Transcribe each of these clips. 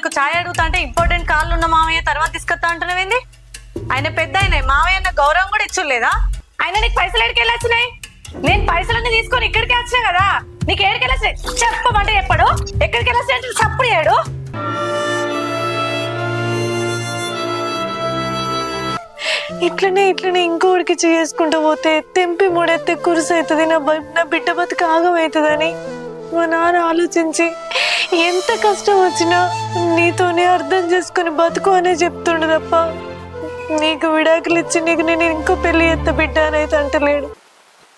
నీకు ఛాయ్ అడుగుతా అంటే ఇంపార్టెంట్ కాళ్ళు ఉన్న మామయ్య తర్వాత తీసుకొస్తా అంటున్నావేంది? ఆయన పెద్ద ఆయన మామయ్య అన్న గౌరవం కూడా ఇచ్చులేదా? ఆయన నీకు పైసలు ఎక్కడికి వెళ్ళొచ్చినాయి? నేను పైసలన్నీ తీసుకొని ఇక్కడికి వచ్చినా కదా, నీకు ఏడికి వెళ్ళొచ్చినాయి చెప్పమంటే చెప్పడు. ఎక్కడికి వెళ్ళొచ్చినట్టు చప్పుడు చేయడు. ఇట్లనే ఇంకోడికి చేసుకుంటూ పోతే తెంపి ముడెత్తే కురుసు అవుతుంది, నా బిడ్డ బతుకు ఆగమవుతుందని మా నాన్న ఆలోచించి ఎంత కష్టం వచ్చినా నీతోనే అర్థం చేసుకుని బతుకు అనే చెప్తుండు తప్ప నీకు విడాకులు ఇచ్చి నీకు నేను ఇంకో పెళ్లి ఎత్త బిడ్డ అనేది అంటలేడు.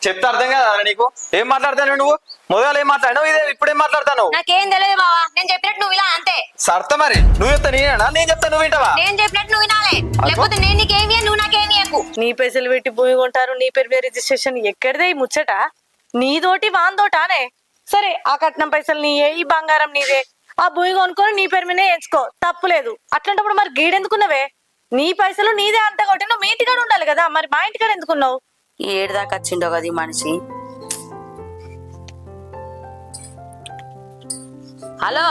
చెప్తే అర్థం కదా నీకు? ఏం మాట్లాడతాను నువ్వు? మొదలు ఏం మాట్లాడావు, ఇదే ఇప్పుడేం మాట్లాడతాను? నాకేం తెలియదు బావా, నేను చెప్పినట్టు నువ్వు ఇలా అంతే. సర్త మరి నువ్వు చెప్తా నేనా, నేను చెప్తా నువ్వు వింటావా? నేను చెప్పినట్టు నువ్వు వినాలే, లేకపోతే నేను నీకేమి నువ్వు నాకేమి ఎక్కు. నీ పైసలు పెట్టి భూమి కొంటారు, నీ పేరు మీద రిజిస్ట్రేషన్ ఎక్కడిదే ఈ ముచ్చట? నీతోటి వాందోటానే? సరే ఆ కట్నం పైసలు నీయే, ఈ బంగారం నీదే, ఆ భూమి కొనుక్కొని నీ పేరు మీదే వేసుకో, తప్పులేదు. అట్లాంటప్పుడు మరి గీడెందుకున్నావే? నీ పైసలు నీదే అంట కాబట్టి నువ్వు మీ ఇంటికాడ ఉండాలి కదా, మరి మా ఇంటికాడ ఎందుకున్నావు? ఏడుదాకా వచ్చిండో కదా ఈ మనిషి. హలో,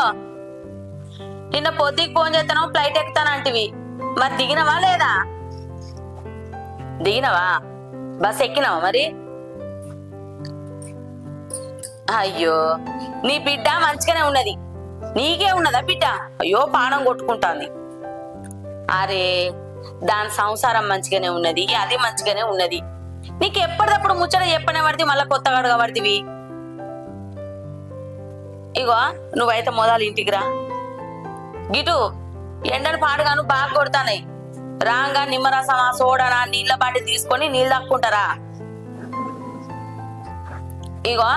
నిన్న పొద్దుకి ఫోన్ చేస్తాను, ఫ్లైట్ ఎక్కుతానంటివి, మరి దిగినవా లేదా? దిగినవా? బస్ ఎక్కినావా మరి? అయ్యో, నీ బిడ్డ మంచిగానే ఉన్నది, నీకే ఉన్నదా బిడ్డ? అయ్యో పానం కొట్టుకుంటాంది. అరే దాని సంసారం మంచిగానే ఉన్నది, అది మంచిగానే ఉన్నది. నీకు ఎప్పటికప్పుడు ముచ్చట చెప్పనే పడితే మళ్ళా కొత్తగా అడగబడితివి. ఇగో నువ్వైతే మొదలు ఇంటికి రా. గిటు ఎండను పాడుగాను బాగా కొడతానాయి, రాంగా నిమ్మరసమా సోడానా నీళ్ళ బాటి తీసుకొని నీళ్ళు దక్కుంటారా. ఇగో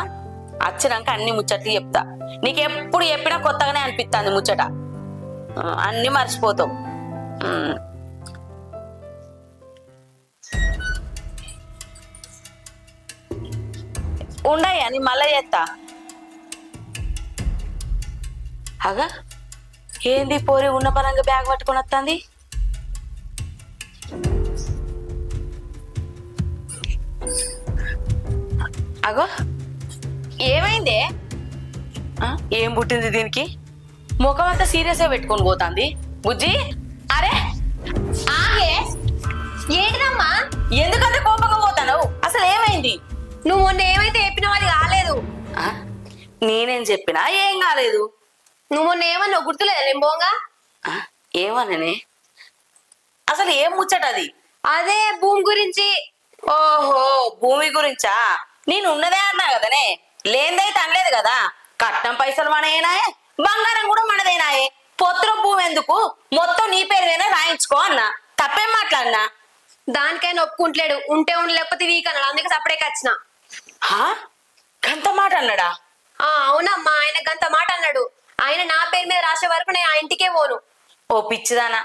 వచ్చినాక అన్ని ముచ్చట్లు చెప్తా, నీకెప్పుడు చెప్పినా కొత్తగానే అనిపిస్తుంది ముచ్చట, అన్ని మర్చిపోతావు. ఉండయ్యా నీ మళ్ళా చేస్తా. అగా ఏంది పోరి ఉన్న పరంగా బ్యాగ్ పట్టుకొని వస్తుంది? అగో ఏమైందే? ఏం పుట్టింది దీనికి? ముఖం అంతా సీరియస్ గా పెట్టుకొని పోతుంది బుజ్జి. అరే ఆగే, ఏంటిదమ్మా ఎందుకంటే కోపంగా పోతాను? అసలు ఏమైంది? నువ్వు మొన్న ఏమైతే చెప్పినావు అది కాలేదు. నేనేం చెప్పినా ఏం కాలేదు. నువ్వు మొన్న ఏమన్నా గుర్తులేదా లింబోంగా? ఏమననే? అసలు ఏం ముచ్చట అది? అదే భూమి గురించి. ఓహో భూమి గురించా? నేను ఉన్నదే అన్నా కదనే, లేనిదైతే అనలేదు కదా. కట్నం పైసలు మనయేనాయే, బంగారం కూడా మనదేనాయే, పొత్తుల భూమి ఎందుకు, మొత్తం నీ పేరు మీద రాయించుకో అన్నా. తప్పేం మాట్లాడినా? దానికైనా ఒప్పుకుంటలేడు, ఉంటే ఉండి లేకపోతే వీక్ అన్నాడు, అందుకే సపరేట్ వచ్చిన. గంత మాట అన్నాడా? అవునమ్మా, ఆయన గంత మాట అన్నాడు. ఆయన నా పేరు మీద రాసే వరకు నేను ఆ ఇంటికే పోను. ఓ పిచ్చిదానా,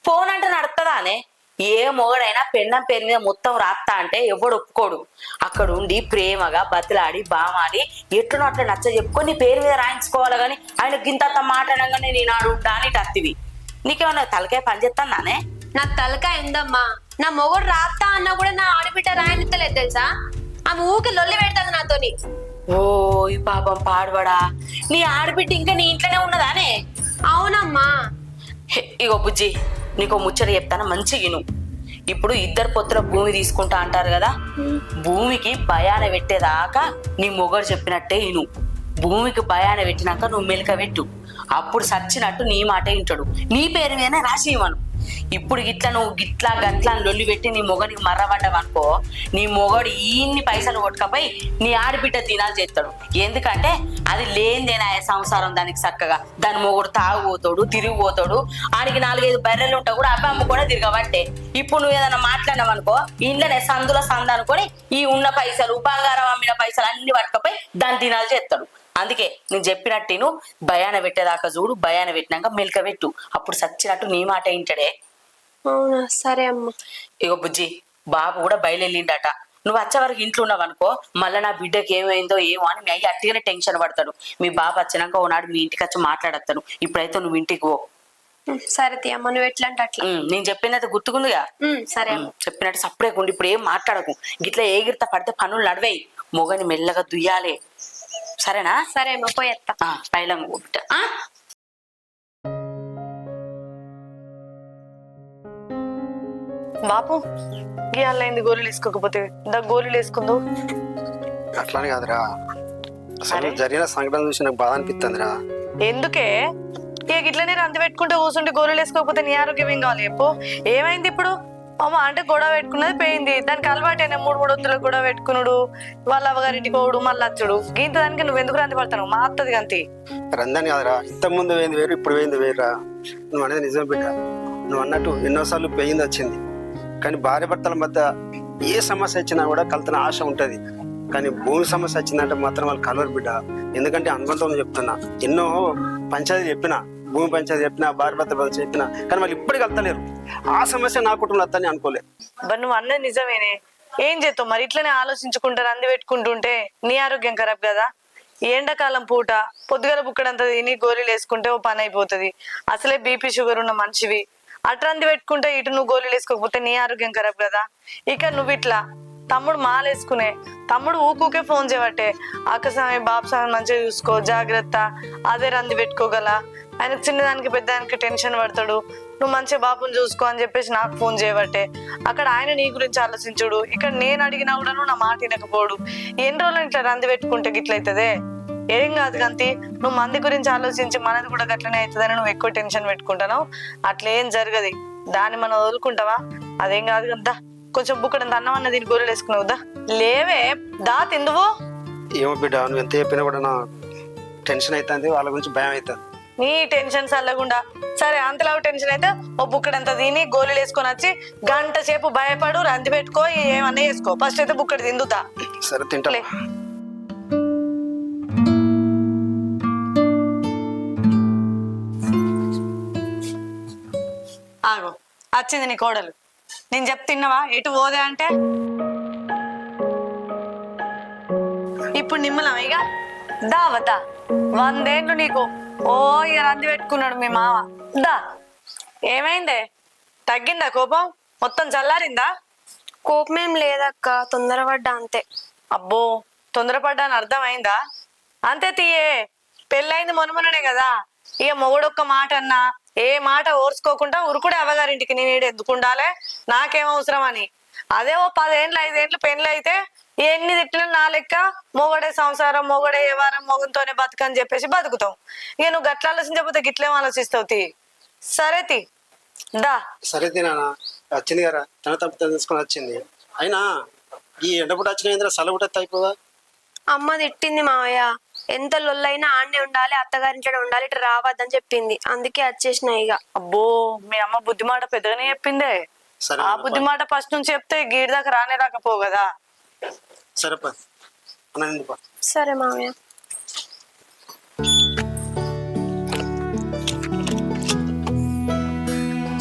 ఫోన్ అంటే నడుతుందానే? ఏ మొగడైనా పెన్నం పేరు మీద మొత్తం రాస్తా అంటే ఎవడు ఒప్పుకోడు. అక్కడ ఉండి ప్రేమగా బతిలాడి బామాడి ఎట్లనో అట్లా నచ్చ చెప్పుకొని నీ పేరు మీద రాయించుకోవాలి గాని ఆయన గింత మాట అనగానే నేను ఆడుంటా అని టత్తివి. నీకేమన్నా తలకాయ పని చేస్తానే? నాకు తలకాయ ఎందమ్మా, నా మొగుడు రాస్తా అన్నా కూడా నా ఆడబిడ్డ రాయనిత్తలేదు తెలుసా. ఆమె ఊకి లొల్లి పెడతాది నాతోని. ఓ ఈ పాపం పాడుబడా, నీ ఆడబిడ్డ ఇంకా నీ ఇంట్లోనే ఉన్నదానే? అవునమ్మా. ఇగో బుజ్జి, నీకో ముచ్చట చెప్తాను, మంచి విను. ఇప్పుడు ఇద్దరు పొత్తుల భూమి తీసుకుంటా అంటారు కదా, భూమికి భయాన పెట్టేదాకా నీ మొగడు చెప్పినట్టే విను. భూమికి భయాన పెట్టినాక నువ్వు మెలిక పెట్టు, అప్పుడు సచ్చినట్టు నీ మాట వింటాడు. నీ పేరు మీదనే రాసి ఇవ్వను. ఇప్పుడు గిట్లా నువ్వు గిట్లా గట్లా లొల్లి పెట్టి నీ మొగడికి మర్రబడ్డావనుకో, నీ మొగడు ఇన్ని పైసలు కొట్టుకపోయి నీ ఆడబిడ్డ తినాలి చేస్తాడు. ఎందుకంటే అది లేనిదేనా సంసారం దానికి చక్కగా. దాని మొగడు తాగుపోతాడు, తిరిగిపోతాడు, ఆడికి 4-5 బర్రెలు ఉంటా కూడా అబ్బాయి అమ్మ కూడా తిరగబట్టే. ఇప్పుడు నువ్వు ఏదైనా మాట్లాడినావనుకో, ఇంట్లోనే సందుల సంద అనుకొని ఈ ఉన్న పైసలు బంగారం అమ్మిన పైసలు అన్ని పట్టుకపోయి దాన్ని తినాలి చేస్తాడు. అందుకే నేను చెప్పినట్టు నువ్వు భయాన పెట్టేదాకా చూడు, భయాన పెట్టినాక మెలిక పెట్టు, అప్పుడు సచ్చినట్టు నీ మాట వింటాడే. సరే అమ్మా. ఇగో బుజ్జి, బాబు కూడా బయలుదేరిండట. నువ్వు వచ్చే వరకు ఇంట్లో ఉన్నావనుకో, మళ్ళీ నా బిడ్డకి ఏమైందో ఏమో అని మీ అయ్యి అట్టిగానే టెన్షన్ పడతాడు. మీ బాబు వచ్చినాక ఓనాడు మీ ఇంటికి వచ్చి మాట్లాడతాను. ఇప్పుడైతే నువ్వు ఇంటికి పో. సరే అమ్మ, నువ్వు ఎట్లా అంటే అట్లా. నేను చెప్పినట్టు గుర్తుకుందిగా? సరే చెప్పినట్టు సప్పుడే ఉండి ఇప్పుడు ఏం మాట్లాడకు. గిట్లా ఏగిరిత పడితే పనులు నడివేయి, మొగని మెల్లగా దుయ్యాలే. సరేనా? సరే అమ్మ, పోయేస్తా. పైలంగా బాపు ఇవాళైంది గోళీలు వేసుకోకపోతే గోళీలు వేసుకుందో. అట్లానే కాదురా, అసలు జరిగిన సంఘటన చూసి నాకు బాధ అనిపిస్తుందిరా. ఎందుకే ఇక ఇట్లనే రంది పెట్టుకుంటే కూర్చుంటే గోళీలు వేసుకోకపోతే నీ ఆరోగ్యం ఏం కావాలి చెప్పు. ఏమైంది ఇప్పుడు? అమ్మ అంటే గొడవ పెట్టుకున్నది పోయింది, దానికి అలవాటైనా 3 వద్దులకు గొడవ పెట్టుకున్నాడు, వాళ్ళ అవ్వగారింటికి పోడు మళ్ళీ వచ్చుడు. గీంత దానికి నువ్వు ఎందుకు రంది పడతావు? మా అత్తది గంతి రందని కాదురా, ఇంతకు ముందు పోయింది వేరు, ఇప్పుడు పోయింది వేరురా. నువ్వు అనేది నిజం బిడ్డ. నువ్వు అన్నట్టు ఎన్నోసార్లు పోయింది వచ్చింది, కానీ భార్య భర్తల మధ్య ఏ సమస్య వచ్చినా కూడా కలుతున్న ఆశ ఉంటది. కానీ భూమి సమస్య వచ్చిందంటే మాత్రం వాళ్ళు కలవరు బిడ్డ. ఎందుకంటే అనుబంధం చెప్తున్నా, ఎన్నో పంచాయతీ చెప్పినా, భూమి పంచాయతీ చెప్పినా, భార్య భర్త పంచాయతీ చెప్పినా, కానీ వాళ్ళు ఇప్పటికి వెళ్తలేరు. ఆ సమస్య నా కుటుంబంలో వద్దని అనుకోలేదు. బట్ నువ్వు అన్నది నిజమేనే. ఏం చేస్తావు మరి? ఇట్లనే ఆలోచించుకుంటా రంది పెట్టుకుంటుంటే నీ ఆరోగ్యం ఖరాబ్ కదా. ఈ ఎండాకాలం పూట పొద్దుగల బుక్కడంతా తిని గోళీలు వేసుకుంటే ఓ పని అయిపోతుంది. అసలే బీపీ షుగర్ ఉన్న మనిషివి, అటు రంది పెట్టుకుంటే ఇటు నువ్వు గోళీలు వేసుకోకపోతే నీ ఆరోగ్యం ఖరాబ్ కదా. ఇక నువ్వు ఇట్లా తమ్ముడు మాలేసుకునే, తమ్ముడు ఊకూకే ఫోన్ చేయబట్టే అక్క స్వామి బాబు స్వామి మంచిగా చూసుకో జాగ్రత్త, అదే రంది పెట్టుకోగల, ఆయనకు చిన్నదానికి పెద్దదానికి టెన్షన్ పడతాడు, నువ్వు మంచిగా బాబుని చూసుకో అని చెప్పేసి నాకు ఫోన్ చేయబట్టే అక్కడ ఆయన నీ గురించి ఆలోచించుడు. ఇక్కడ నేను అడిగినా కూడా నువ్వు నా మాట వినకపోడు. ఎన్ని రోజులు ఇట్లా రంది పెట్టుకుంటే గిట్లయితదే? ఏం కాదు గంతి, నువ్వు మంది గురించి ఆలోచించి మనది కూడా గట్లనే అవుతుందని నువ్వు ఎక్కువ టెన్షన్ పెట్టుకుంటావు. అట్లేం జరగదు, దాన్ని మనం వదులుకుంటావా? అదేం కాదు కదా. కొంచెం బుక్కడంత అన్నం అన్న దీన్ని గోళీలు వేసుకున్నావుదా? లేవే దా తిందువు. ఏమో బిడ్డ, నువ్వు ఎంత చెప్పినా కూడా నా టెన్షన్ అవుతుంది, వాళ్ళ గురించి భయం అవుతుంది. నీ టెన్షన్ చల్లకుండా సరే, అంతలా టెన్షన్ అయితే ఓ బుక్కడంతా తిని గోళీలు వేసుకొని వచ్చి గంట సేపు భయపడు రంది పెట్టుకో, ఏమన్నా వేసుకో. ఫస్ట్ అయితే బుక్కడి తిందుతా. సరే తింటా. ఆగో వచ్చింది నీ కోడలు. నేను చెప్తిన్నావా ఎటు పోదే అంటే? ఇప్పుడు నిమ్మలం ఇక దావతా 100 ఏళ్ళు నీకు. ఓ ఇక రంది పెట్టుకున్నాడు మీ మామ. దా ఏమైందే? తగ్గిందా కోపం? మొత్తం చల్లారిందా? కోపమేం లేదక్క, తొందరపడ్డా అంతే. అబ్బో తొందరపడ్డాని అర్థమైందా? అంతే తీయే, పెళ్ళైంది మొనమొననే కదా. ఇక మొగుడొక్క మాట అన్నా ఏ మాట ఓర్చుకోకుండా ఉరుకుడే అవ్వగారింటికి నేను ఎందుకు ఉండాలి, నాకేం అవసరం అని. అదే ఓ 10 ఏళ్ళు 5 ఏళ్ళు పెళ్ళి అయితే ఎన్ని తిట్టినా నా లెక్క మొగడే సంసారం, మొగడే వ్యవహారం, మొగంతోనే బతుకని చెప్పేసి బతుకుతాం. ఇక నువ్వు గట్ల ఆలోచించకపోతే గిట్లేం ఆలోచిస్తావు? తీ సరే తీ దా. సరే తినా వచ్చింది కదా, తన తప్పు తెలుసుకొని వచ్చింది. అయినా ఈ ఎండపుట వచ్చిన సలబుట అయిపోదా? అమ్మ తిట్టింది మావయ్య, ఎంత లొల్లైనా ఆడనే ఉండాలి, అత్తగారింట్లో ఉండాలి, ఇటు రావద్దని చెప్పింది. అందుకే వచ్చేసిన ఇక. అబ్బో మీ అమ్మ బుద్ధి మాట పెద్దగానే చెప్పిందే. ఆ బుద్ధి మాట ఫస్ట్ నుంచి చెప్తే గీడి దాకా రానే రాకపోవు కదా. సరే పా. సరే మావయ్య.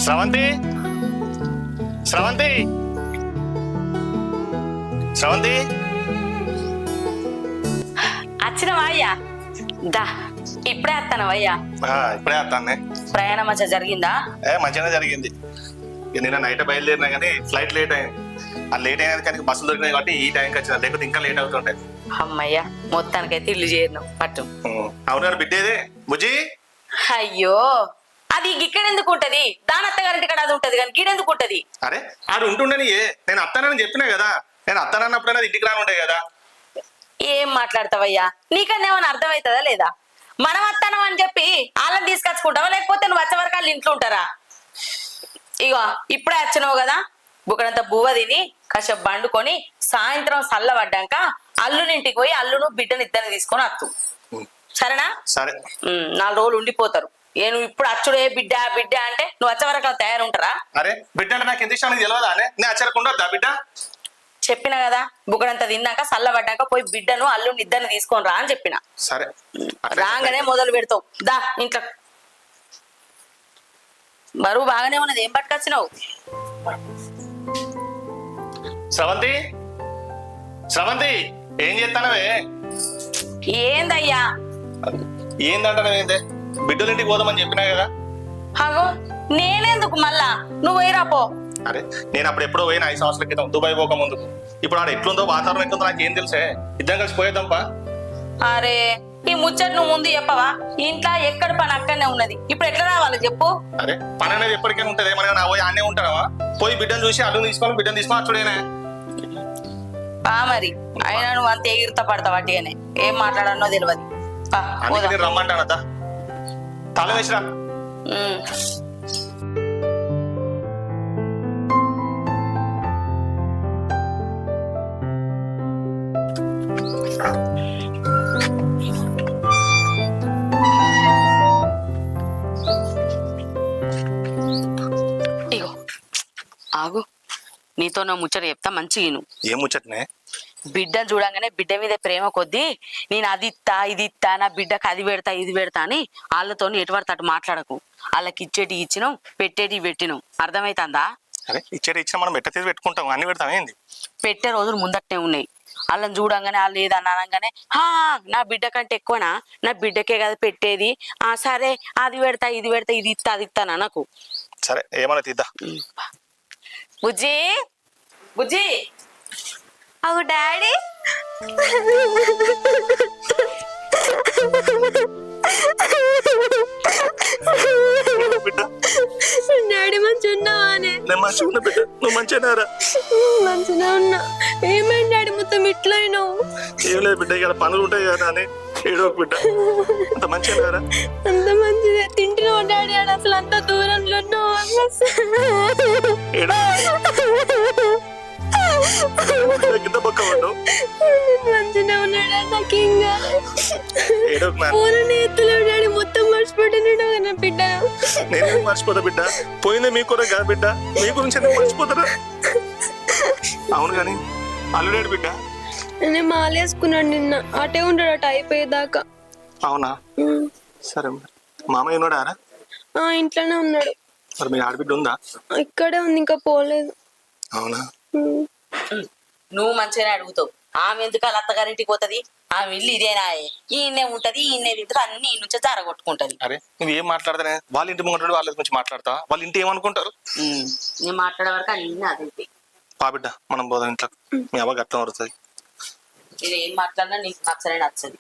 స్రవంతి, స్రవంతి, స్రవంతి, వచ్చినవా అయ్యా? దా ఇప్పుడే వస్తానవయ్యా. ఇప్పుడే వస్తానే. ప్రయాణం మంచిగా జరిగిందా? మంచిగానే జరిగింది. నిన్న నైట్ బయలుదేరినా కానీ ఫ్లైట్ లేట్ అయింది. ఆ లేట్ అయినది కానీ బస్సులు దొరికినాయి కాబట్టి ఈ టైంకి వచ్చిన, లేకపోతే ఇంకా లేట్ అవుతుంటాయి. అమ్మయ్యా మొత్తానికైతే ఇల్లు చేరినాం పట్టు. అవునారు బిడ్డేదే బుజ్జి. అయ్యో అది ఇక్కడ ఎందుకు ఉంటది? దాని అత్తగారింటి కాడ అది ఉంటది కానీ గీడెందుకు ఉంటది? అరే ఆడు ఉంటుండని నేను అత్తానని చెప్పినా కదా. నేను అత్తానన్నప్పుడు అది ఇంటికి రానుంటాయి కదా. ఏం మాట్లాడతావయ్యా? నీకన్నా ఏమైనా అర్థమవుతుందా లేదా? మనం వస్తానం అని చెప్పి వాళ్ళని తీసుకొచ్చుకుంటావా, లేకపోతే నువ్వు వచ్చే వరకు వాళ్ళు ఇంట్లో ఉంటారా? ఇగో ఇప్పుడే వచ్చినావు కదా, బుక్కడంత బువ్వ తిని కాసేపు బండుకొని సాయంత్రం చల్లబడ్డాక అల్లునింటికి పోయి అల్లును బిడ్డను ఇద్దరిని తీసుకొని వస్తు. సరేనా? సరే. 4 రోజులు ఉండిపోతారు. నువ్వు ఇప్పుడు అచ్చుడే బిడ్డ బిడ్డ అంటే నువ్వు వచ్చే వరకు తయారుంటారా? అరే బిడ్డ అంటే నాకు ఎంత ఇష్టం తెలియదా? నేను అచ్చరకుండా బిడ్డ చెప్పిన కదా, బుక్కడంతా తిన్నాక చల్లబడ్డాక పోయి బిడ్డను అల్లుని ఇద్దరిని తీసుకొని రా అని చెప్పిన. సరే రాగానే మొదలు పెడతావు. దా ఇంట్లో బరువు బాగానే ఉన్నది, ఏం పట్టుకొచ్చినావు? స్రవంతి, స్రవంతి ఏం చేస్తానవే? ఏందయ్యా? ఏందంటానవేందే? బిడ్డల ఇంటికి పోదామని చెప్పినా కదా. అగో నేనెందుకు మళ్ళా? నువ్వు పోయిరా పో. అరే నేను అప్పుడు ఎప్పుడో పోయిన 5 సంవత్సరాల క్రితం దుబాయ్ పోక ముందుకు. ఇప్పుడు ఆడ ఎట్లుందో వాతావరణం ఎట్లుందో నాకేం తెలుసే. ఇద్దరం కలిసి పోయేద్దాంపా. అరే ఈ ముచ్చట నువ్వు ముందు చెప్పవా? ఇంట్లో ఎక్కడ పని అక్కడనే ఉన్నది, ఇప్పుడు ఎట్లా రావాలి చెప్పు? అరే పని అనేది ఎప్పటికైనా ఉంటది, మన నా పోయి అన్నే ఉంటావా? పోయి బిడ్డను చూసి అల్లు తీసుకొని బిడ్డను తీసుకొని చూడేనే. మరి అయినా నువ్వు అంత ఎగిరిత పడతావు అట్టిగానే, ఏం మాట్లాడనో తెలియదు. అందుకే నేను రమ్మంటానదా, తల వేసిరా. ఇగో ఆగు, నీతో నా ముచ్చట చెప్తా మంచిగా విను. ఏం ముచ్చటనే? బిడ్డను చూడంగానే బిడ్డ మీద ప్రేమ కొద్దీ నేను అది ఇత్తా ఇది ఇత్తా, నా బిడ్డకు అది పెడతా ఇది పెడతా అని వాళ్ళతో ఎటువంటి అటు మాట్లాడకు. వాళ్ళకి ఇచ్చేటి ఇచ్చినాం, పెట్టేటి పెట్టినాం, అర్థమైతుందా? అరే ఇచ్చిన మనం ఎట్ట తీసి పెట్టుకుంటాం, అన్ని పెడతాం ఏంది? పెట్టే రోజులు ముందట్నే ఉన్నాయి. వాళ్ళని చూడంగానే వాళ్ళు ఏదన్నా అనగానే నా బిడ్డ కంటే ఎక్కువనా, నా బిడ్డకే కదా పెట్టేది, సరే అది పెడతా ఇది పెడతా ఇది ఇత్తా అది ఇస్తానా నాకు. సరే ఏమన్నా తీద్దా. బుజ్జి బుజ్జి అవు డాడీ, బిడ్డ డాడీ మంచిగా ఉన్నావానే? నేను మంచిగా ఉన్నా బిడ్డ, నువ్వు మంచిగా మంచిగా ఉన్నా. ఏమైంది డాడీ మొత్తం ఇట్లా అయినావు? ఏం లేదు బిడ్డ, ఇక్కడ పనులు ఉంటాయి కదా అని ఏడో బిడ్డ. అంత మంచిగా అంత మంచిదే. తింటున్నావు డాడీ? ఆడ అసలు అంత దూరంలో ఉన్నావు. కింద పక్క పడ్డావు. మంచిగా ఉన్నాడా? నాకు ఇంకా ఎత్తులో డాడీ మొత్తం మర్చిపోతున్నాడు నా బిడ్డ. నేనేం మర్చిపోతా బిడ్డ, పోయిందే మీ కొరకు కదా బిడ్డ, మీ గురించి ఎందుకు మర్చిపోతారా? అవును కానీ అల్లుడాడు బిడ్డ. నేను మాలేసుకున్నాడు నిన్న, అటే ఉంటాడట అయిపోయేదాకా. అవునా? సరే మరి మామయ్య ఉన్నాడా? ఇంట్లోనే ఉన్నాడు. మరి మీ ఆడబిడ్డ ఉందా? ఇక్కడే ఉంది, ఇంకా పోలేదు. అవునా? నువ్వు మంచిగానే అడుగుతావు. ఆమె ఎందుకు వాళ్ళ అత్తగారింటికి పోతుంది? ఆమె ఇల్లు ఇదేనా, ఈయనే ఉంటది, ఈయనే తింటది, అన్ని ఈ నుంచే జారగొట్టుకుంటది. అరే నువ్వు ఏం మాట్లాడతానే? వాళ్ళ ఇంటి ముందు వాళ్ళ గురించి మాట్లాడతా, వాళ్ళ ఇంటి ఏమనుకుంటారు? నేను మాట్లాడే వరకు అన్ని అదేంటి. పా బిడ్డ మనం పోదాం ఇంట్లో, మీ అవ్వ గట్టం వరుతుంది. నేను ఏం మాట్లాడినా నీకు నచ్చనే నచ్చది.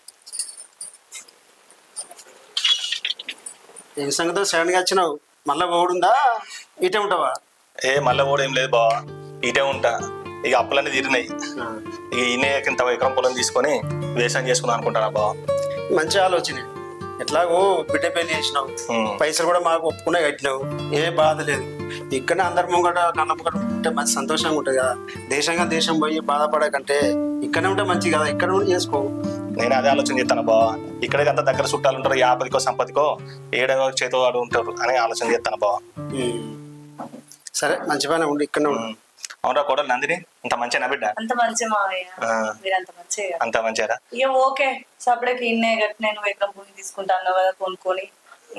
ఏం సంగతి సడన్ గా వచ్చినావు? మళ్ళా ఓడుందా ఇటే ఉంటావా? మళ్ళీ కూడా ఏం లేదు బావా, ఇటే ఉంటా. ఇక అప్పులన్నీ తీరినాయి. ఇక ఈయన ఇంత ఎకరం పొలం తీసుకొని వ్యవసాయం చేసుకుందాం అనుకుంటానా బావా. మంచి ఆలోచన. ఎట్లాగో బిడ్డ పెళ్లి చేసినావు, పైసలు కూడా మాకు ఒప్పుకునే కట్టినావు, ఏ బాధ లేదు. ఇక్కడ అందరి ముంగట కళ్ళ ముంగట ఉంటే మంచి సంతోషంగా ఉంటుంది కదా. దేశం పోయి బాధపడే కంటే ఇక్కడే ఉంటే మంచిది కదా, ఇక్కడ ఉండి చేసుకో. నేను అదే ఆలోచన చేస్తాను బావా. ఇక్కడికి అంత దగ్గర చుట్టాలు ఉంటారు, యాపదికో సంపదికో ఏడో చేతో వాడు ఉంటారు అని ఆలోచన చేస్తాను బావా. సరే మంచి పని ఉండి ఇక్కడ ఉండు. అవునా కోడలు నందిని, అంత మంచిగా బిడ్డ? అంత మంచి మావయ్య, మీరు అంత మంచిగా. అంత మంచిగా. ఇక ఓకే, సపరేట్కి ఇన్నే గట్టి నేను ఎకరం భూమి తీసుకుంటాను కదా, కొనుక్కొని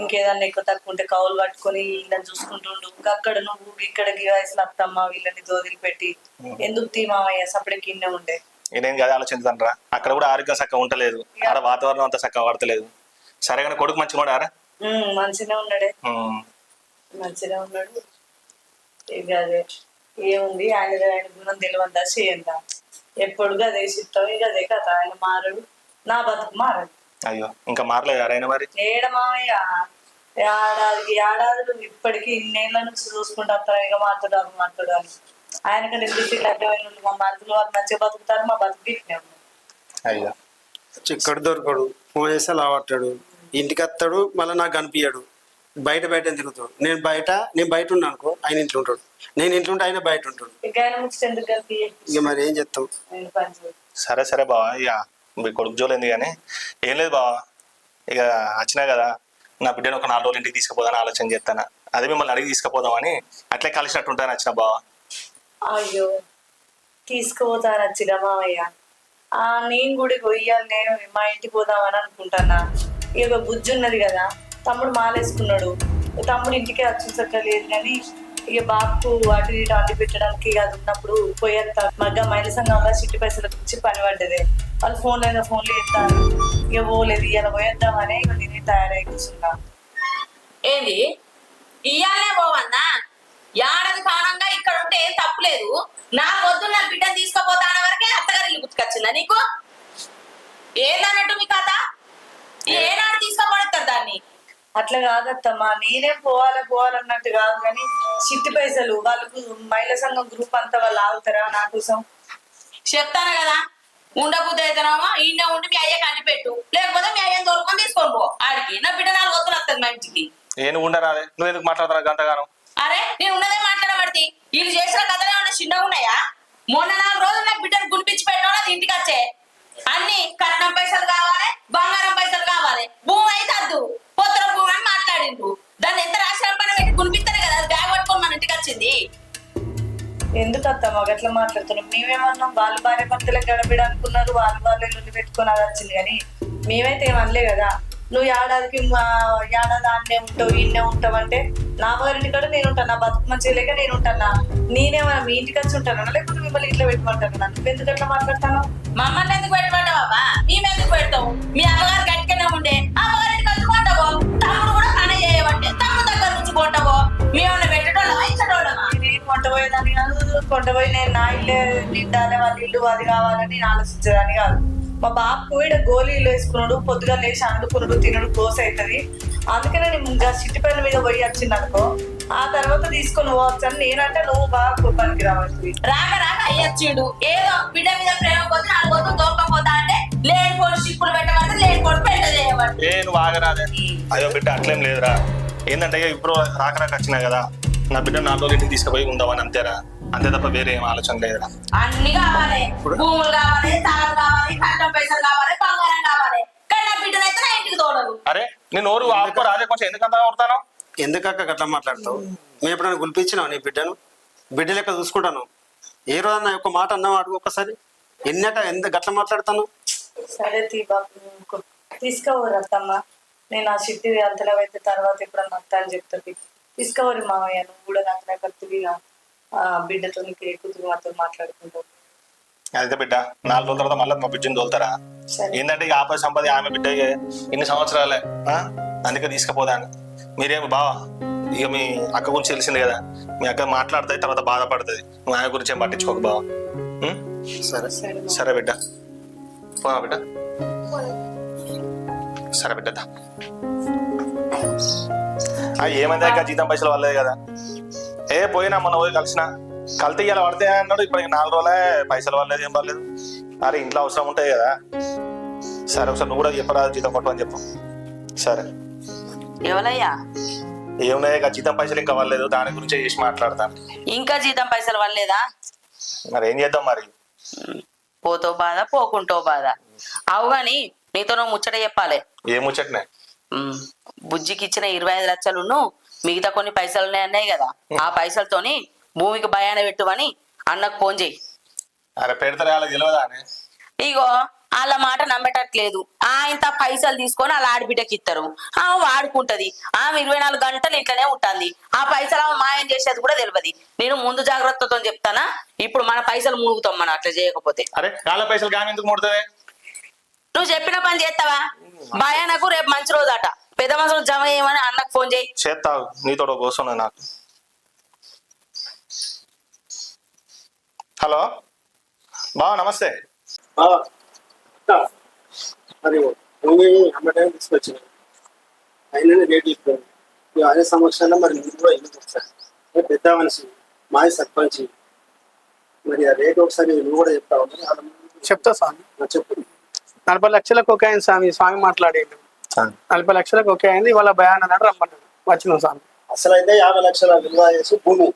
ఇంకేదన్నా ఎక్కువ తక్కువ ఉంటే కౌలు పట్టుకొని వీళ్ళని చూసుకుంటుండు. అక్కడ నువ్వు ఇక్కడికి వయసులో అత్తమ్మ వీళ్ళని దోదిలు పెట్టి ఎందుకు తీ మావయ్య, సపరేట్కి ఇన్నే ఉండే. నేనేం కదా ఆలోచించదనరా, అక్కడ కూడా ఆరోగ్యం చక్కగా ఉండలేదు, అక్కడ వాతావరణం అంతా చక్కగా పడతలేదు. సరే కానీ కొడుకు మంచిగా ఉన్నాడా? మంచిగా ఉన్నాడే, మంచిగా ఉన్నాడు. ఇక అదే ఏముంది, ఆయన గుణం తెలివందా చేయందా, ఎప్పుడు అదే చిత్తం, ఇక అదే కథ. ఆయన మారడు, నా బతుకు మారడు. అయ్యో ఇంకా మారలేదు ఆయన మరి? ఏడ మామయ్య, ఏడాదులు ఇప్పటికీ ఇన్నేళ్ల నుంచి చూసుకుంటూ వస్తాను, ఇక మాట్లాడు అని. ఆయనకంటే డిస్ట్రిక్ట్ అడ్డమైన మా మంత్రులు వాళ్ళు మంచిగా బతుకుతారు, మా బతుకు ఇట్నే ఉంది. అయ్యో చిక్కడు దొరకడు, ఫోన్ చేస్తే లావట్టాడు, ఇంటికి వస్తాడు, మళ్ళీ నాకు కనిపించాడు, బయట తిరుగుతాడు. నేను బయట ఉన్నా అనుకో, ఆయన ఇంట్లో ఉంటాడు, నేను ఇంట్లో ఉంటే ఆయన బయట ఉంటాడు. ఇక ఆయన ముచ్చట ఎందుకు కలిపి, ఇక మరి ఏం చెప్తాం. సరే బావా, ఇక మీ కొడుకు జోలింది కానీ ఏం లేదు బావా. ఇక వచ్చినా కదా, నా బిడ్డను ఒక 4 రోజులు ఇంటికి తీసుకుపోదాని ఆలోచన చేస్తాను. అదే మిమ్మల్ని అడిగి తీసుకుపోదామని అట్లే కలిసినట్టు ఉంటాను వచ్చిన బావా. అయ్యో తీసుకుపోతాను వచ్చిన మామయ్య, నేను కూడా కొయ్యాలి, నేను మా ఇంటికి పోదామని అనుకుంటానా. ఇక బుజ్జి ఉన్నది కదా, తమ్ముడు మాలేసుకున్నాడు, తమ్ముడు ఇంటికే వచ్చేసక్కలేదు కానీ ఇక బాబుకు అటు ఇటు అంటి పెట్టడానికి అది ఉన్నప్పుడు పోయేస్తా. మగ్గ మహిళ సంఘంలో చిట్టి పైసలకు ఇచ్చి పని పడ్డదే, వాళ్ళు ఫోన్లు చేస్తాను. ఇక పోలేదు, ఇలా పోయేద్దామని ఇక నేనే తయారై కూర్చున్నా. ఏంది ఇయ్యాలే పోవన్నా? ఏడాది కాలంగా ఇక్కడ ఉంటే ఏం తప్పులేదు. నా వద్దు నా బిడ్డను తీసుకుపోతాన వరకే అత్తగారి ఇల్లు గుర్తుకొచ్చిందా నీకు? ఏందన్నట్టు మీ కథ? ఏనాడు తీసుకపోతారు దాన్ని? అట్లా కాదత్తమ్మా, నేనేం పోవాలన్నట్టు కాదు, కానీ చిట్టి పైసలు వాళ్ళకు మహిళా సంఘం గ్రూప్ అంతా వాళ్ళు ఆగుతారా నా కోసం? చెప్తాను కదా, ఉండబుద్ధి అయితేనేమో ఈయన ఉండి మీ అయ్య కంటి పెట్టు, లేకపోతే మీ అయ్యని తోలుకొని తీసుకొని పో ఆడికి. నా బిడ్డ 4 వస్తువులు వస్తుంది మా ఇంటికి. నేను ఉండరాదే, నువ్వు ఎందుకు మాట్లాడుతున్నావు గంటగానం? అరే నేను ఉన్నదే మాట్లాడబడి వీళ్ళు చేసిన కథలు ఏమన్నా చిన్నగా ఉన్నాయా? మొన్న 4 రోజులు నాకు బిడ్డను గుడిపించి పెట్టినా అది ఇంటికి వచ్చే అన్ని కట్నం పైసలు కావాలి, బంగారం పైసలు కావాలి, భూమి అయితే అద్దు, పొత్తుల భూమి అని మాట్లాడిండు. దాన్ని ఎంత రాష్ట్రం పని పెట్టి గుడిపిస్తారు కదా, అది బ్యాగ్ పట్టుకొని మన ఇంటికి వచ్చింది. ఎందుకు అత్తమ్మా అట్లా మాట్లాడుతున్నాం? మేమేమన్నాం? వాళ్ళు భార్య భర్తలకు గడబిడ అనుకున్నారు, వాళ్ళు ఇల్లు పెట్టుకొని అది వచ్చింది, కానీ మేమైతే ఏమనలే కదా. నువ్వు ఏడాదికి ఏడాది ఆడనే ఉంటావు, ఈయనే ఉంటావు అంటే నా మగారింటి కాడ నేను ఉంటాను, నా బతుకు మంచిగా లేక నేను ఉంటానా? నేనేమన్నా మీ ఇంటికి వచ్చి ఉంటానా, లేకపోతే మిమ్మల్ని ఇంట్లో పెట్టమంటాను? నువ్వు ఎందుకు అట్లా మాట్లాడతాను? మమ్మల్ని ఎందుకు పెట్టమంటావు బాబా? మేము ఎందుకు పెడతావు? మీ అమ్మగారు గట్టిగానే ఉండే అమ్మగారింటికి వచ్చి కొంటావో, తమ్ముడు కూడా పని చేయబట్టే తమ్ముడు దగ్గర నుంచి కొంటావో. మేమన్నా పెట్టేటోళ్ళమా ఇచ్చటోళ్ళమా? నేను కొంట పోయేదాన్ని కాదు, కొంట పోయి నేను నా ఇల్లే నిండాలి, వాళ్ళ ఇల్లు అది కావాలని నేను ఆలోచించేదాన్ని కాదు. మా బాబుకు ఇక్కడ గోళీలు వేసుకున్నాడు, పొద్దుగా లేచి అండుకున్నాడు, తినడు, దోశ అవుతుంది, అందుకనే నేను ఇంకా సిట్టి పైన మీద పోయి వచ్చింది అనుకో, ఆ తర్వాత తీసుకొని పోవచ్చు అని నేనంటే నువ్వు బాగా పనికి రావచ్చు. రాక రాక అయ్యొచ్చిండు, ఏదో బిడ్డ మీద ప్రేమ పోతే 4 రోజులు దొరకపోతా అంటే లేనిపోని షిప్పులు పెట్టమంటే లేనిపోని పెద్ద చేయబట్టి. నువ్వు ఆగరాదే. అయ్యో బిడ్డ అట్లేం లేదురా, ఏంటంటే ఇప్పుడు రాక వచ్చినా కదా, నా బిడ్డ 4 రోజులు ఇంటికి తీసుకుపోయి ఉందామని అంతేరా, అంతే తప్ప వేరే ఏం ఆలోచన లేదురా. అన్ని కావాలి, భూములు కావాలి, తాళం కావాలి, కట్నం పైసలు కావాలి, బంగారం కావాలి, కానీ నా బిడ్డనైతే నా ఇంటికి తోడదు. అరే నేను నోరు ఆపుకో రాజే, కొంచెం ఎందుకంత కొడతాను? ఎందుకక్క గట్లా మాట్లాడతావు? మేము ఎప్పుడైనా గుల్పించినావు నీ బిడ్డను? బిడ్డ లెక్క చూసుకుంటాను. ఏ రోజన్నా ఒక మాట అన్నావు అడుగు ఒకసారి. ఎంత గట్లా మాట్లాడతాను? సరే తీ బాబు, తీసుకోవరు అత్తమ్మ, నేను ఆ చిట్టి అంతలో అయితే తర్వాత ఎప్పుడన్నా అత్త అని చెప్తుంది. తీసుకోవరు మామయ్య, నువ్వు కూడా నాకు కత్తిగా బిడ్డతో నీకు కూతురు మాతో మాట్లాడుకుంటావు. అయితే బిడ్డ 4 రోజుల తర్వాత మళ్ళీ మా బిడ్డని తోలుతారా? ఏంటంటే ఇక ఆపద సంపద ఆమె బిడ్డ ఇన్ని సంవత్సరాలే, అందుకే తీసుకుపోదాను. మీరేమో బావా, ఇక మీ అక్క గురించి తెలిసింది కదా, మీ అక్క మాట్లాడుతుంది తర్వాత బాధపడుతుంది, నువ్వు ఆమె గురించి ఏం పట్టించుకోకు బావా. సరే సరే బిడ్డ, పోనా బిడ్డ? సరే బిడ్డ, ఏమైందా ఇక జీతం పైసలు వాళ్ళే కదా. పోయినా మొన్న పోయి కలిసిన కలితే ఇలా పడితే అన్నాడు, ఇప్పుడు 4 రోజులే పైసలు వాళ్ళలేదు, ఏం పర్లేదు. అరే ఇంట్లో అవసరం ఉంటాయి కదా. సరే ఒకసారి నువ్వు కూడా చెప్పరా, జీతం కొట్టమని చెప్పు. సరే ఎవరయ్యా? ఏమున్నాయి ఇక జీతం పైసలు ఇంకా వాళ్ళలేదు, దాని గురించి చేసి మాట్లాడతాను. ఇంకా జీతం పైసలు వల్లేదా? మరి ఏం చేద్దాం మరి? పోతో బాధ పోకుంటో బాధ. అవు గాని నీతో నువ్వు ముచ్చట చెప్పాలి. ఏం ముచ్చటనే? బుజ్జికి ఇచ్చిన 25 లక్షలు మిగతా కొన్ని పైసలు అన్నాయి కదా, ఆ పైసలతోని భూమికి భయాన పెట్టువని అన్నకు ఫోన్ చేయి. అరే పెడతారే, వాళ్ళకి తెలియదా? ఇగో వాళ్ళ మాట నమ్మేటట్లేదు. ఇంత పైసలు తీసుకొని వాళ్ళ ఆడబిడ్డకి ఇస్తారు, ఆమె వాడుకుంటది. ఆమె 24 గంటలు ఇంట్లోనే ఉంటుంది. ఆ పైసలు ఆమె మాయం చేసేది కూడా తెలియదు. నేను ముందు జాగ్రత్తతో చెప్తానా, ఇప్పుడు మన పైసలు మునుగుతాం మనం అట్లా చేయకపోతే. అరే వాళ్ళ పైసలు ఆమె ఎందుకు ముడుతుంది? నువ్వు చెప్పిన పని చేస్తావా? భయానకు రేపు మంచి రోజు అట, పెద్ద మనుషులు జమ చేయమని అన్నకు ఫోన్ చేయి. చేస్తావు, నీతో కోసం నాకు. హలో బావ, నమస్తే. మరి భూమి అమ్మటం తీసుకొచ్చిన అయినా రేట్ ఇస్తుంది అదే సమక్షంలో మరి మీరు కూడా ఎందుకు ఒకసారి పెద్ద మనిషి మాది సర్పంచ్, మరి ఆ రేట్ ఒకసారి నువ్వు కూడా చెప్తావు. చెప్తా స్వామి. చెప్పు. 40 లక్షలకు ఓకే అయింది స్వామి. స్వామి మాట్లాడేది 40 లక్షలకు ఓకే అయింది. ఇవాళ భయాన్ అన్నాడు, రమ్మన్నాడు, వచ్చినాం స్వామి. అసలు అయితే 50 లక్షల విలువ చేసి భూమి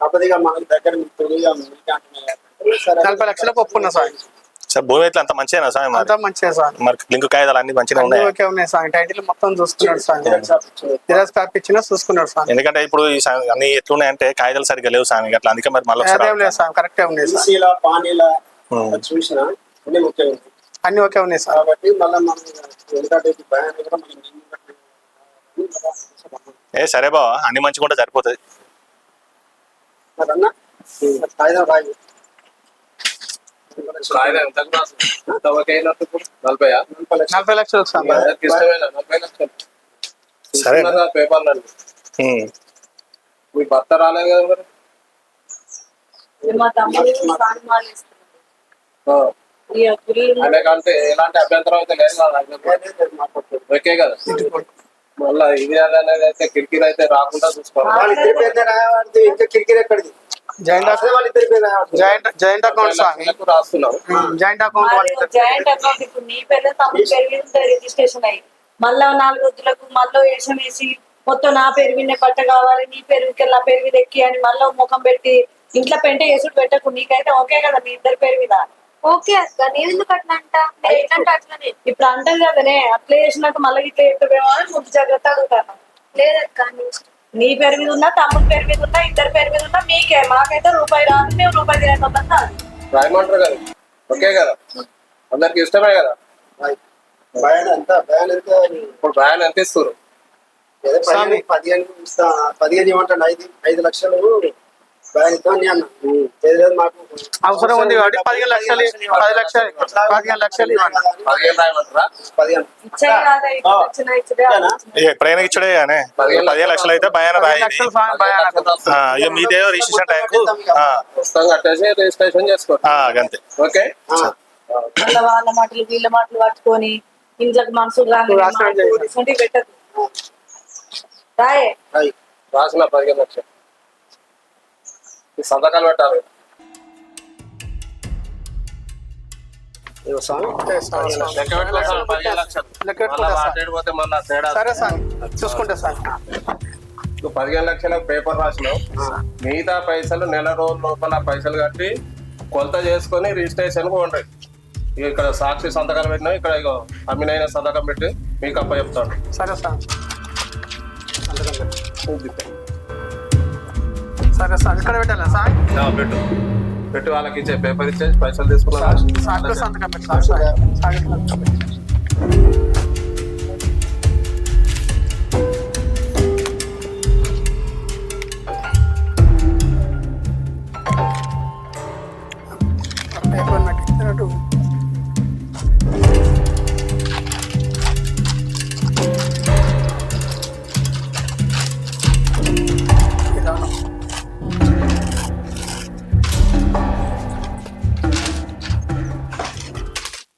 అప్పటిగా మనకి దగ్గర 40 లక్షలకు ఒప్పుకున్నా స్వామి. సార్ భూమి ఎట్లా అంత మంచిగా స్వామి? అంతా మంచిగా స్వామి. మరి లింక్ కాగితాలు అన్ని మంచిగా ఉన్నాయి? ఓకే ఉన్నాయి స్వామి. టైటిల్ మొత్తం చూసుకున్నాడు స్వామి, జిరాక్స్ కాపీ ఇచ్చినా చూసుకున్నాడు స్వామి. ఎందుకంటే ఇప్పుడు ఈ అన్ని ఎట్లున్నాయంటే కాగితాలు సరిగ్గా లేవు స్వామి, అట్లా అందుకే మరి మళ్ళీ లేదు స్వామి, కరెక్టే ఉన్నాయి చూసిన అన్ని ముఖ్యంగా అన్ని ఓకే ఉన్నాయి సార్. కాబట్టి మళ్ళీ మనం సరే బావ, అన్ని మంచిగా ఉంటే సరిపోతుంది. 40 లక్షలు స్వామి. సరే మీ భర్త రాలేదు కదా మరి? మా తమ్ముడు ఆయనకంటే ఎలాంటి అభ్యంతరం అయితే లేదు కదా ఓకే కదా మళ్ళా ఇది అనేది అయితే కిరికిరి అయితే రాకుండా చూసుకోవాలి. వాళ్ళిద్దరి పేరు రాయబడితే ఇంకా కిరికిరి ఎక్కడిది? జాయింట్ వాళ్ళిద్దరి పేరు రాయబడుతుంది. జాయింట్ అకౌంట్ స్వామి. వీళ్ళకు రాస్తున్నావు జాయింట్ అకౌంట్ జాయింట్ అకౌంట్ ఇప్పుడు నీ పేరు తమ్ముడు పేరు మీద ఉంటుంది రిజిస్ట్రేషన్ అయ్యి మళ్ళా 4 రోజులకు మళ్ళీ వేషం వేసి మొత్తం నా పేరు మీద పట్ట కావాలి నీ పేరు నా పేరు మీద ఎక్కి అని మళ్ళీ ముఖం పెట్టి ఇంట్లో పెంట వేసుడు పెట్టకు. నీకైతే ఓకే కదా మీ ఇద్దరి పేరు మీద? ఓకే అక్క, నేను ఎందుకు అట్లా అంటా? నేను ఎట్లంటే అట్లనే. ఇప్పుడు అంటాం కదనే అట్లా చేసినాక మళ్ళీ ఇట్లా చెప్తామేమో అని ముందు జాగ్రత్త అడుగుతాను. లేదక్క, నీ ఇష్టం. నీ పేరు మీద ఉన్నా తమ్ముడి పేరు మీద ఉన్నా ఇద్దరి పేరు మీద ఉన్నా మీకే. మాకైతే రూపాయి రాదు, మేము రూపాయి తినేటోళ్ళం కాదు. రాయమంటారు కదా ఓకే కదా అందరికి ఇష్టమే కదా. భయాన్ని ఎంత ఇప్పుడు భయాన్ని ఎంత ఇస్తారు? ఏదో 15 ఇస్తా 15 ఇవ్వమంటాడు. 5 లక్షలు భయాన్ని ఇస్తా అని అన్న. లేదు మాకు అవసరం ఉంది కాబట్టి 15 లక్షలు ఇవ్వండి. 15 రాయమంటారా? 15 ఇచ్చేయి రాదా? ఇప్పుడు వచ్చిన ఇచ్చుడే ఎప్పుడైనా ఇచ్చుడే కానీ 15 లక్షలు అయితే భయాన 10 రాయింది. లక్షలు స్వామి భయాన. ఇక మీదేదో రిజిస్ట్రేషన్ టైంకు పుస్తకం కట్టేసి రిజిస్ట్రేషన్ చేసుకో అంతే. ఓకే వాళ్ళ మాటలు వీళ్ళ మాటలు పట్టుకొని ఇంట్లోకి మనసులు రాని పెట్టదు. రాయే రాసిన 15 లక్షలు ఈ సంతకాలు పెట్టాలి. ఇదిగో స్వామి. లెక్క పెట్టుకోవాలి 15 లక్షలు. లెక్క పెట్టుకుంటా మళ్ళా సార్. అటు ఇటు పోతే మళ్ళా తేడా. సరే స్వామి చూసుకుంటా సార్. నువ్వు 15 లక్షలకు పేపర్ రాసినావు. మిగతా పైసలు నెల రోజుల లోపల పైసలు కట్టి కొలత చేసుకొని రిజిస్ట్రేషన్ కు ఉంటాయి. ఇక్కడ సాక్షి సంతకాలు పెట్టినావు, ఇక్కడ ఇగో అమ్మినైన సంతకం పెట్టి మీకు అప్ప చెప్తాడు. సరే సార్. సరే సార్ ఇక్కడ పెట్టాలా సార్? పెట్టు పెట్టి వాళ్ళకి ఇచ్చే పేపర్ ఇచ్చేసి పైసలు తీసుకున్నా. సాక్షి సంతకం పెట్టాలి. సాక్షి సంతకం పెట్టాలి. పేపర్ నాకు ఇచ్చినట్టు విధానం.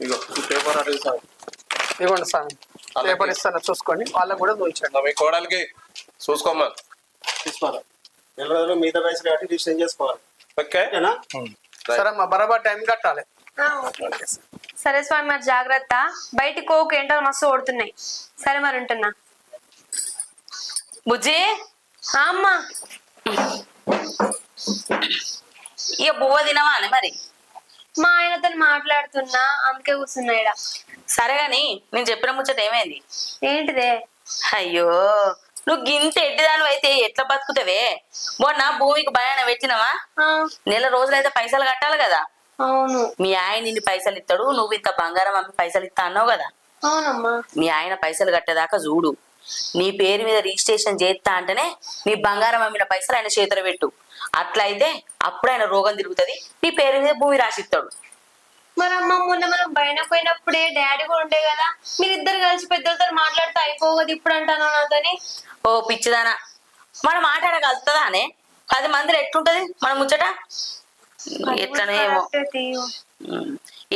ఇగో ఈ పేపర్ అడిగి సార్ ఇవ్వండి సార్. పేపర్ ఇస్తాను చూసుకోండి. వాళ్ళకు కూడా చూపించండి. మీ కోడలికి చూసుకోమ్మా. తీసుకోవాలి. నెల రోజులు మిగతా పైసలు కట్టి రిజిస్ట్రేషన్ చేసుకోవాలి. ఓకే ఓకేనా? సరే అమ్మా బరాబర్ టైం కట్టాలి. సరే స్వామి, మరి జాగ్రత్త. బయటికి కోకు ఎంటలు మస్తు ఓడుతున్నాయి. సరే మరి ఉంటున్నా. బుజ్జి అమ్మా ఇక బువ్వ తినవా అని మరి? మా ఆయనతో మాట్లాడుతున్నా, అందుకే కూర్చున్నా ఈడ. సరే గాని నేను చెప్పిన ముచ్చట ఏమైంది? ఏంటిదే? అయ్యో నువ్వు గింత ఎడ్డిదాను అయితే ఎట్లా బతుకుతావే? మొన్న భూమికి భయాన పెట్టినవా? నెల రోజులైతే పైసలు కట్టాలి కదా. అవును. మీ ఆయన ఇన్ని పైసలు ఇస్తాడు, నువ్వు ఇంత బంగారం అమ్మి పైసలు ఇస్తా అన్నావు కదా. అవునమ్మా. మీ ఆయన పైసలు కట్టేదాకా చూడు. నీ పేరు మీద రిజిస్ట్రేషన్ చేస్తా అంటేనే నీ బంగారం అమ్మిన పైసలు ఆయన చేతులు పెట్టు. అట్లయితే అప్పుడు ఆయన రోగం తిరుగుతుంది, నీ పేరు మీద భూమి రాసిస్తాడు. మరి అమ్మ మొన్న మనం బయట పోయినప్పుడే డాడీ కూడా ఉండే కదా, మీరిద్దరు కలిసి పెద్దలతో మాట్లాడితే అయిపోగదు ఇప్పుడు అంటాను నాతోని. ఓ పిచ్చిదానా, మనం మాట్లాడగలుగుతుందానే? 10 మందిలో ఎట్లుంటది మన ముచ్చట? ఎట్లనేమో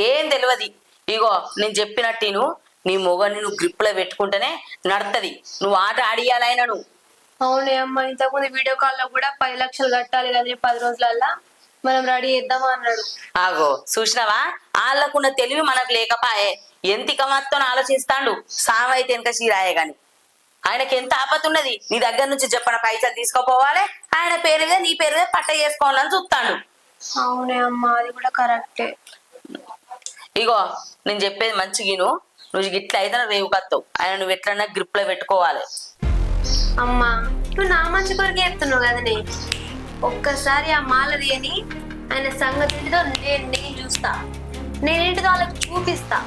ఏం తెలియదు. ఇగో నేను చెప్పినట్టు నీ మొగని నువ్వు గ్రిప్ లో పెట్టుకుంటేనే నడుతుంది. నువ్వు ఆట ఆడియాలైనా నువ్వు. అవునే అమ్మ, ఇంతకుముందు వీడియో కాల్ లో కూడా 10 లక్షలు కట్టాలి కదా 10 రోజులల్లా, మనం రెడీ చేద్దామా అన్నాడు. ఆగో చూసినావా, వాళ్ళకున్న తెలివి మనకు లేకపాయే. ఎంతిక మొత్తం ఆలోచిస్తాడు. సామైతే వెనక చీరాయే గాని ఆయనకి ఎంత ఆపతున్నది. నీ దగ్గర నుంచి చెప్పిన పైసలు తీసుకోపోవాలి, ఆయన పేరు మీద నీ పేరు మీద పట్ట చేసుకోవాలని చూస్తాడు. అవునే అమ్మ, అది కూడా కరెక్టే. ఇగో నేను చెప్పేది మంచిగిను, నువ్వు గిట్ల అయితే రేవు కత్తావు. ఆయన నువ్వు ఎట్లన్నా గ్రిప్ లో పెట్టుకోవాలి. అమ్మా నువ్వు నా మంచి కొరకు చెప్తున్నావు కదనే. ఒక్కసారి ఆ మాలది అని ఆయన సంగతి ఏంటిదో నేను చూస్తా, నేనేంటిదో వాళ్ళకి చూపిస్తా.